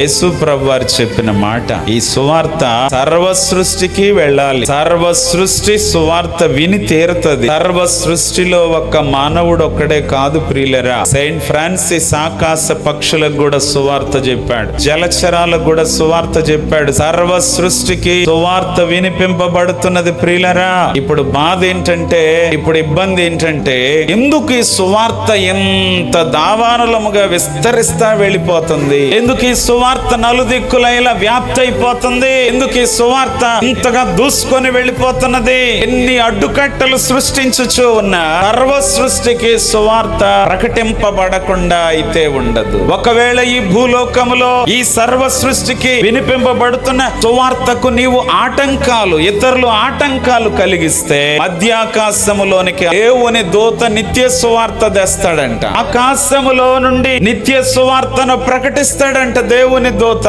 యేసు ప్రభువారు చెప్పిన మాట, ఈ సువార్త సర్వ సృష్టికి వెళ్ళాలి. సర్వ సృష్టి సువార్త విని తీరుతుంది. సర్వ సృష్టిలో ఒక్క మానవుడు ఒక్కడే కాదు ప్రియులరా. సెయింట్ ఫ్రాన్సిస్ ఆకాశ పక్షులకు కూడా సువార్త చెప్పాడు, జలచరాలకు కూడా సువార్త చెప్పాడు. సర్వ సృష్టికి సువార్త వినిపింపబడుతున్నది ప్రియులరా. ఇప్పుడు బాధ ఏంటంటే, ఇప్పుడు ఇబ్బంది ఏంటంటే, ఎందుకు ఈ సువార్త ఎంత దావానులముగా విస్తరిస్తా వెళ్ళిపోతుంది? ఎందుకు ఈ సువార్త నలుదిక్కులైలా వ్యాప్తి అయిపోతుంది? ఎందుకు ఈ సువార్త ఇంతగా దూసుకొని వెళ్ళిపోతున్నది? ఎన్ని అడ్డుకట్టలు సృష్టించుచూ ఉన్నా సర్వ సృష్టికి సువార్త ప్రకటింపబడకుండా అయితే ఉండదు. ఒకవేళ ఈ భూలోకములో ఈ సర్వ సృష్టికి వినిపింపబడుతున్న సువార్తకు నీవు ఆటంకాలు, ఇతరులు ఆటంకాలు కలిగిస్తే మధ్యాకాశములోనికి దేవుని దూత నిత్య సువార్త తెస్తాడంట. ఆకాశములో నుండి నిత్య సువార్తను ప్రకటిస్తాడంట దేవుని దూత.